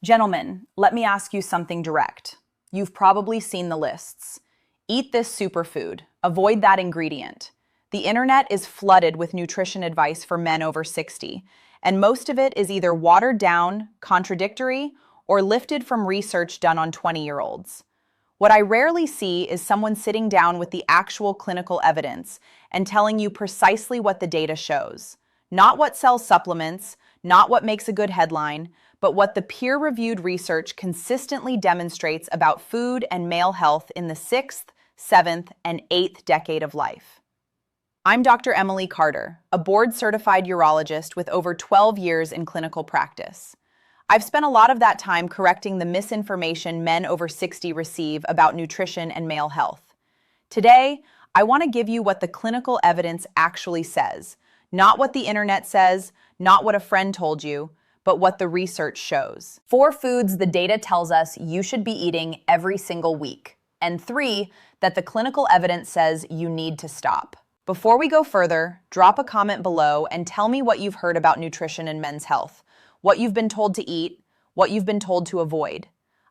Gentlemen, let me ask you something direct. You've probably seen the lists. Eat this superfood. Avoid that ingredient. The internet is flooded with nutrition advice for men over 60, and most of it is either watered down, contradictory, or lifted from research done on 20-year-olds. What I rarely see is someone sitting down with the actual clinical evidence and telling you precisely what the data shows. Not what sells supplements, not what makes a good headline, but what the peer-reviewed research consistently demonstrates about food and male health in the 6th, 7th, and 8th decade of life. I'm Dr. Jocelyn Carter, a board-certified urologist with over 12 years in clinical practice. I've spent a lot of that time correcting the misinformation men over 60 receive about nutrition and male health. Today, I want to give you what the clinical evidence actually says, not what the internet says, not what a friend told you, but what the research shows. 4 foods the data tells us you should be eating every single week, and 3 that the clinical evidence says you need to stop. Before we go further, drop a comment below and tell me what you've heard about nutrition and men's health, what you've been told to eat, what you've been told to avoid.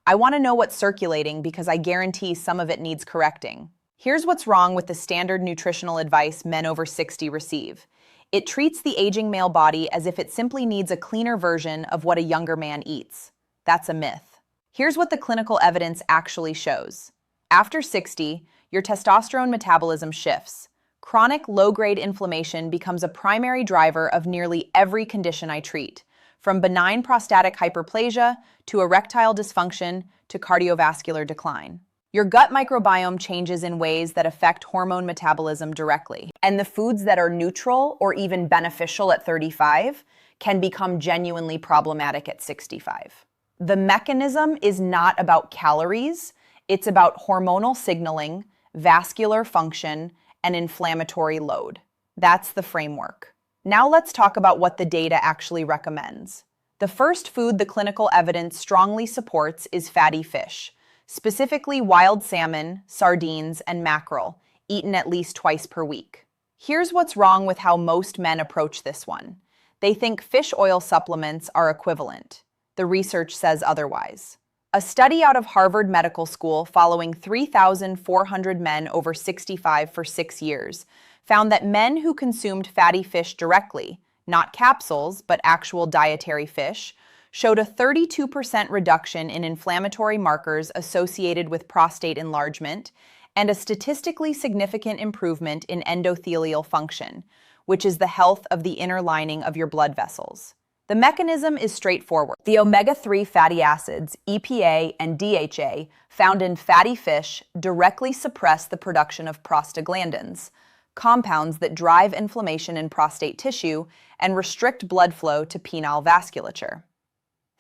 I want to know what's circulating because I guarantee some of it needs correcting. Here's what's wrong with the standard nutritional advice men over 60 receive. It treats the aging male body as if it simply needs a cleaner version of what a younger man eats. That's a myth. Here's what the clinical evidence actually shows. After 60, your testosterone metabolism shifts. Chronic low-grade inflammation becomes a primary driver of nearly every condition I treat, from benign prostatic hyperplasia to erectile dysfunction to cardiovascular decline. Your gut microbiome changes in ways that affect hormone metabolism directly, and the foods that are neutral or even beneficial at 35 can become genuinely problematic at 65. The mechanism is not about calories, it's about hormonal signaling, vascular function, and inflammatory load. That's the framework. Now let's talk about what the data actually recommends. The first food the clinical evidence strongly supports is fatty fish, specifically wild salmon, sardines, and mackerel, eaten at least twice per week. Here's what's wrong with how most men approach this one. They think fish oil supplements are equivalent. The research says otherwise. A study out of Harvard Medical School following 3,400 men over 65 for 6 years found that men who consumed fatty fish directly, not capsules, but actual dietary fish, showed a 32% reduction in inflammatory markers associated with prostate enlargement and a statistically significant improvement in endothelial function, which is the health of the inner lining of your blood vessels. The mechanism is straightforward. The omega-3 fatty acids, EPA and DHA, found in fatty fish directly suppress the production of prostaglandins, compounds that drive inflammation in prostate tissue and restrict blood flow to penile vasculature.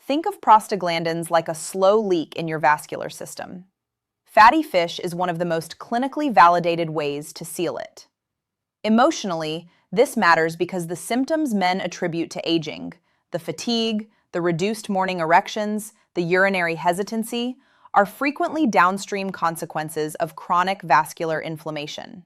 Think of prostaglandins like a slow leak in your vascular system. Fatty fish is one of the most clinically validated ways to seal it. Emotionally, this matters because the symptoms men attribute to aging, the fatigue, the reduced morning erections, the urinary hesitancy, are frequently downstream consequences of chronic vascular inflammation.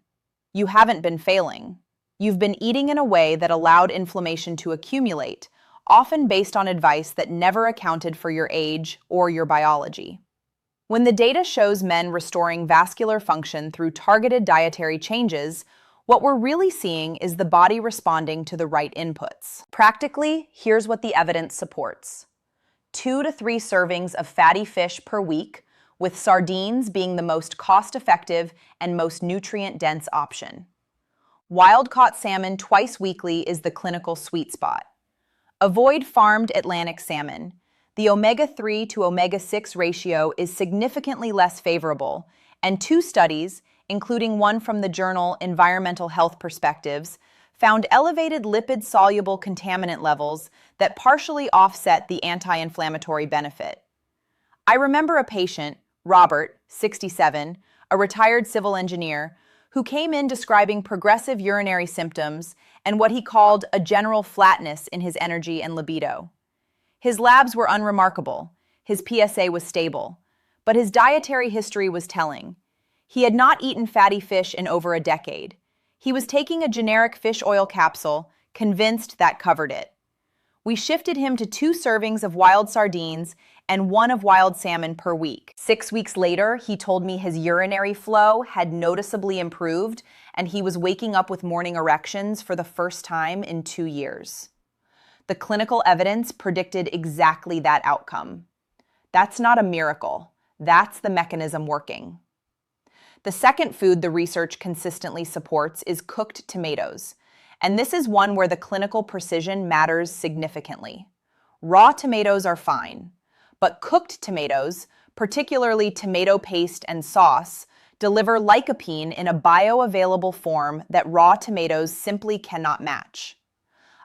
You haven't been failing. You've been eating in a way that allowed inflammation to accumulate, often based on advice that never accounted for your age or your biology. When the data shows men restoring vascular function through targeted dietary changes, what we're really seeing is the body responding to the right inputs. Practically, here's what the evidence supports. 2 to 3 servings of fatty fish per week, with sardines being the most cost-effective and most nutrient-dense option. Wild-caught salmon twice weekly is the clinical sweet spot. Avoid farmed Atlantic salmon. The omega-3 to omega-6 ratio is significantly less favorable, and 2 studies, including one from the journal Environmental Health Perspectives, found elevated lipid-soluble contaminant levels that partially offset the anti-inflammatory benefit. I remember a patient, Robert, 67, a retired civil engineer, who came in describing progressive urinary symptoms and what he called a general flatness in his energy and libido. His labs were unremarkable, his PSA was stable, but his dietary history was telling. He had not eaten fatty fish in over a decade. He was taking a generic fish oil capsule, convinced that covered it. We shifted him to 2 servings of wild sardines and one of wild salmon per week. 6 weeks later, he told me his urinary flow had noticeably improved and he was waking up with morning erections for the first time in 2 years. The clinical evidence predicted exactly that outcome. That's not a miracle. That's the mechanism working. The second food the research consistently supports is cooked tomatoes, and this is one where the clinical precision matters significantly. Raw tomatoes are fine, but cooked tomatoes, particularly tomato paste and sauce, deliver lycopene in a bioavailable form that raw tomatoes simply cannot match.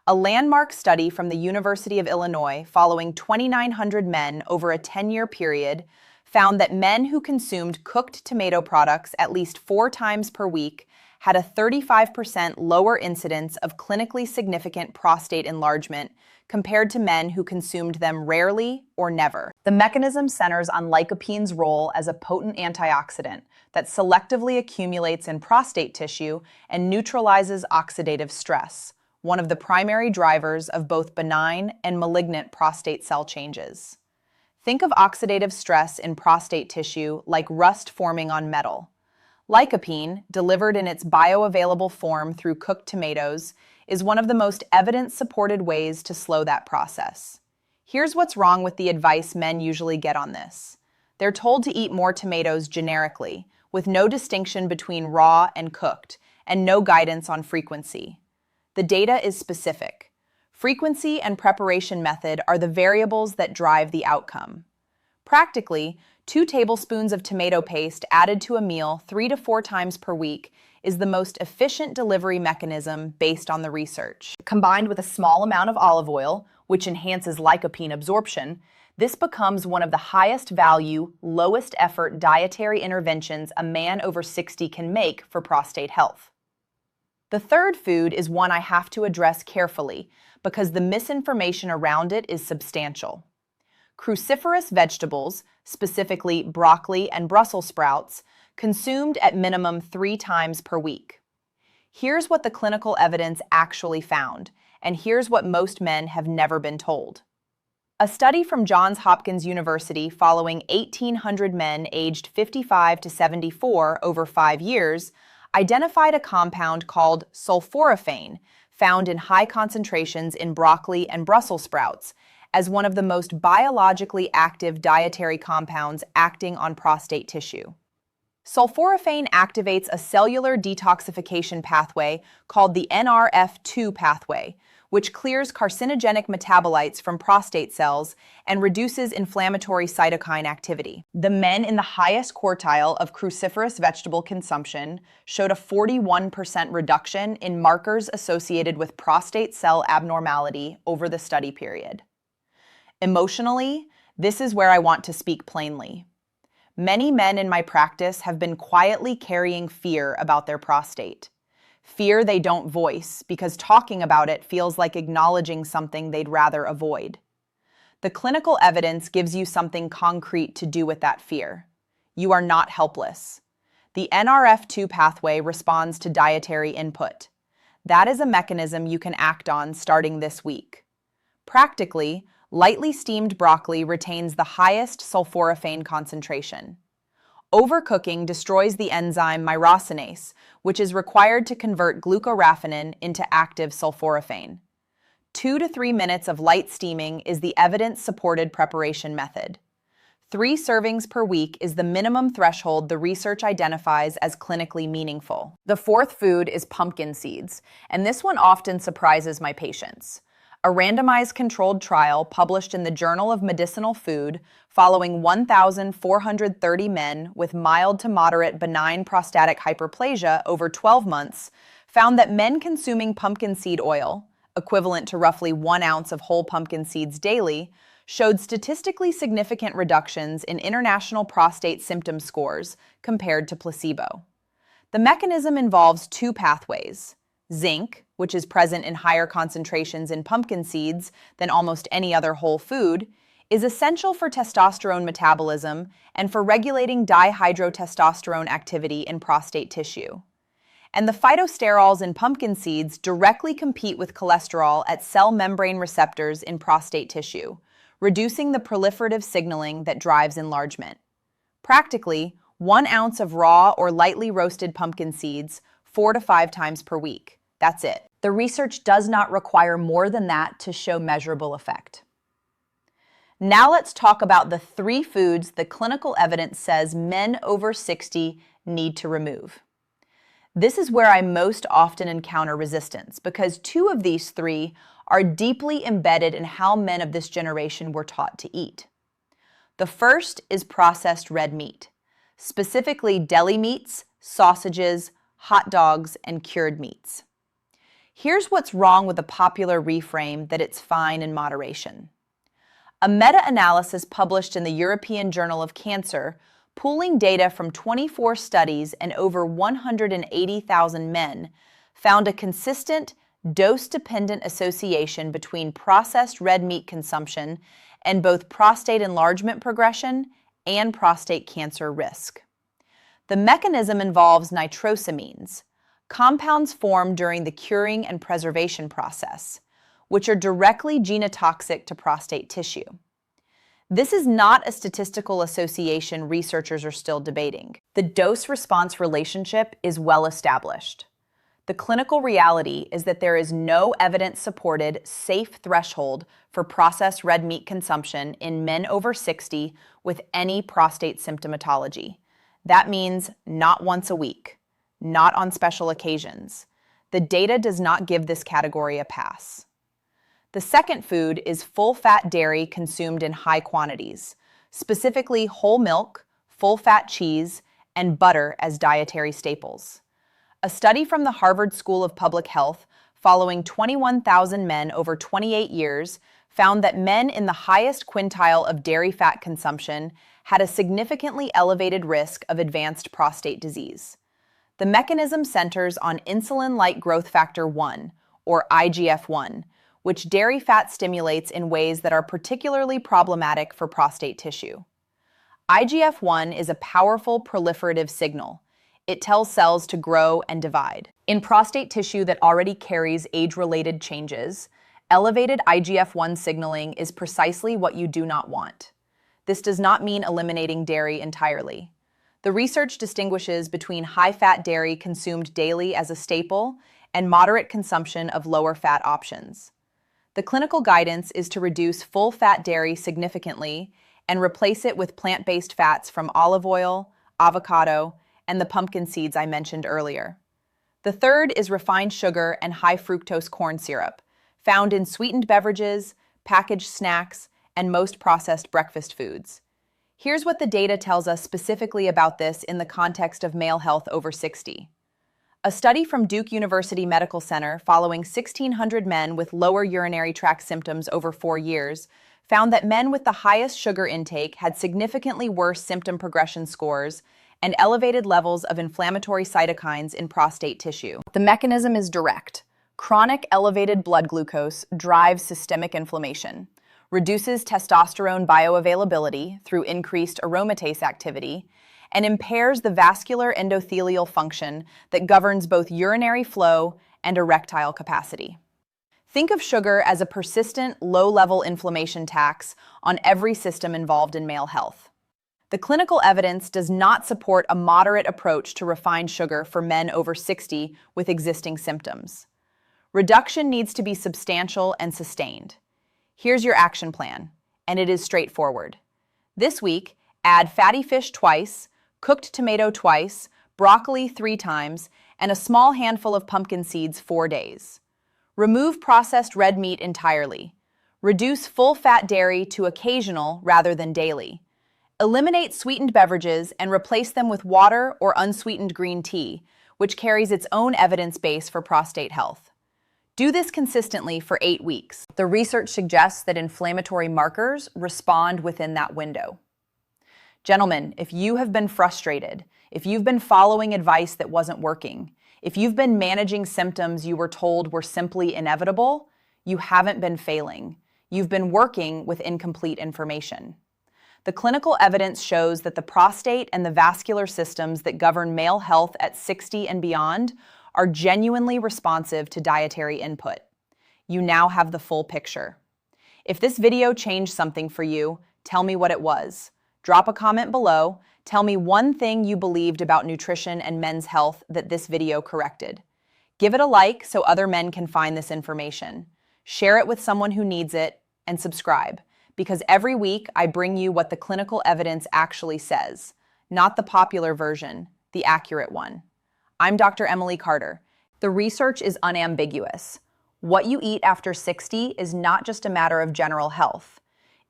A landmark study from the University of Illinois following 2,900 men over a 10-year period found that men who consumed cooked tomato products at least 4 times per week had a 35% lower incidence of clinically significant prostate enlargement compared to men who consumed them rarely or never. The mechanism centers on lycopene's role as a potent antioxidant that selectively accumulates in prostate tissue and neutralizes oxidative stress, one of the primary drivers of both benign and malignant prostate cell changes. Think of oxidative stress in prostate tissue like rust forming on metal. Lycopene, delivered in its bioavailable form through cooked tomatoes, is one of the most evidence-supported ways to slow that process. Here's what's wrong with the advice men usually get on this. They're told to eat more tomatoes generically, with no distinction between raw and cooked, and no guidance on frequency. The data is specific. Frequency and preparation method are the variables that drive the outcome. Practically, 2 tablespoons of tomato paste added to a meal 3 to 4 times per week is the most efficient delivery mechanism based on the research. Combined with a small amount of olive oil, which enhances lycopene absorption, this becomes one of the highest value, lowest effort dietary interventions a man over 60 can make for prostate health. The third food is one I have to address carefully because the misinformation around it is substantial. Cruciferous vegetables, specifically broccoli and Brussels sprouts, consumed at minimum 3 times per week. Here's what the clinical evidence actually found, and here's what most men have never been told. A study from Johns Hopkins University following 1,800 men aged 55 to 74 over 5 years identified a compound called sulforaphane, found in high concentrations in broccoli and Brussels sprouts, as one of the most biologically active dietary compounds acting on prostate tissue. Sulforaphane activates a cellular detoxification pathway called the NRF2 pathway, which clears carcinogenic metabolites from prostate cells and reduces inflammatory cytokine activity. The men in the highest quartile of cruciferous vegetable consumption showed a 41% reduction in markers associated with prostate cell abnormality over the study period. Emotionally, this is where I want to speak plainly. Many men in my practice have been quietly carrying fear about their prostate. Fear they don't voice because talking about it feels like acknowledging something they'd rather avoid. The clinical evidence gives you something concrete to do with that fear. You are not helpless. The NRF2 pathway responds to dietary input. That is a mechanism you can act on starting this week. Practically, lightly steamed broccoli retains the highest sulforaphane concentration. Overcooking destroys the enzyme myrosinase, which is required to convert glucoraphanin into active sulforaphane. 2 to 3 minutes of light steaming is the evidence-supported preparation method. 3 servings per week is the minimum threshold the research identifies as clinically meaningful. The fourth food is pumpkin seeds, and this one often surprises my patients. A randomized controlled trial published in the Journal of Medicinal Food following 1,430 men with mild to moderate benign prostatic hyperplasia over 12 months found that men consuming pumpkin seed oil, equivalent to roughly 1 ounce of whole pumpkin seeds daily, showed statistically significant reductions in international prostate symptom scores compared to placebo. The mechanism involves 2 pathways. Zinc, which is present in higher concentrations in pumpkin seeds than almost any other whole food, is essential for testosterone metabolism and for regulating dihydrotestosterone activity in prostate tissue. And the phytosterols in pumpkin seeds directly compete with cholesterol at cell membrane receptors in prostate tissue, reducing the proliferative signaling that drives enlargement. Practically, 1 ounce of raw or lightly roasted pumpkin seeds 4 to 5 times per week. That's it. The research does not require more than that to show measurable effect. Now let's talk about the 3 foods the clinical evidence says men over 60 need to remove. This is where I most often encounter resistance because 2 of these 3 are deeply embedded in how men of this generation were taught to eat. The first is processed red meat, specifically deli meats, sausages, hot dogs, and cured meats. Here's what's wrong with the popular reframe that it's fine in moderation. A meta-analysis published in the European Journal of Cancer, pooling data from 24 studies and over 180,000 men, found a consistent, dose-dependent association between processed red meat consumption and both prostate enlargement progression and prostate cancer risk. The mechanism involves nitrosamines, compounds formed during the curing and preservation process, which are directly genotoxic to prostate tissue. This is not a statistical association researchers are still debating. The dose-response relationship is well established. The clinical reality is that there is no evidence-supported safe threshold for processed red meat consumption in men over 60 with any prostate symptomatology. That means not once a week, not on special occasions. The data does not give this category a pass. The second food is full-fat dairy consumed in high quantities, specifically whole milk, full-fat cheese, and butter as dietary staples. A study from the Harvard School of Public Health following 21,000 men over 28 years found that men in the highest quintile of dairy fat consumption had a significantly elevated risk of advanced prostate disease. The mechanism centers on insulin-like growth factor 1, or IGF-1, which dairy fat stimulates in ways that are particularly problematic for prostate tissue. IGF-1 is a powerful proliferative signal. It tells cells to grow and divide. In prostate tissue that already carries age-related changes, elevated IGF-1 signaling is precisely what you do not want. This does not mean eliminating dairy entirely. The research distinguishes between high-fat dairy consumed daily as a staple and moderate consumption of lower-fat options. The clinical guidance is to reduce full-fat dairy significantly and replace it with plant-based fats from olive oil, avocado, and the pumpkin seeds I mentioned earlier. The third is refined sugar and high fructose corn syrup, found in sweetened beverages, packaged snacks, and most processed breakfast foods. Here's what the data tells us specifically about this in the context of male health over 60. A study from Duke University Medical Center following 1,600 men with lower urinary tract symptoms over 4 years found that men with the highest sugar intake had significantly worse symptom progression scores and elevated levels of inflammatory cytokines in prostate tissue. The mechanism is direct. Chronic elevated blood glucose drives systemic inflammation, reduces testosterone bioavailability through increased aromatase activity, and impairs the vascular endothelial function that governs both urinary flow and erectile capacity. Think of sugar as a persistent, low-level inflammation tax on every system involved in male health. The clinical evidence does not support a moderate approach to refined sugar for men over 60 with existing symptoms. Reduction needs to be substantial and sustained. Here's your action plan, and it is straightforward. This week, add fatty fish twice, cooked tomato twice, broccoli 3 times, and a small handful of pumpkin seeds 4 days. Remove processed red meat entirely. Reduce full-fat dairy to occasional rather than daily. Eliminate sweetened beverages and replace them with water or unsweetened green tea, which carries its own evidence base for prostate health. Do this consistently for 8 weeks. The research suggests that inflammatory markers respond within that window. Gentlemen, if you have been frustrated, if you've been following advice that wasn't working, if you've been managing symptoms you were told were simply inevitable, you haven't been failing. You've been working with incomplete information. The clinical evidence shows that the prostate and the vascular systems that govern male health at 60 and beyond are genuinely responsive to dietary input. You now have the full picture. If this video changed something for you, tell me what it was. Drop a comment below. Tell me one thing you believed about nutrition and men's health that this video corrected. Give it a like so other men can find this information. Share it with someone who needs it, and subscribe, because every week I bring you what the clinical evidence actually says, not the popular version, the accurate one. I'm Dr. Emily Carter. The research is unambiguous. What you eat after 60 is not just a matter of general health.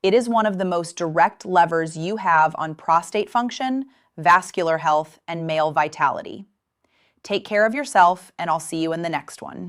It is one of the most direct levers you have on prostate function, vascular health, and male vitality. Take care of yourself, and I'll see you in the next one.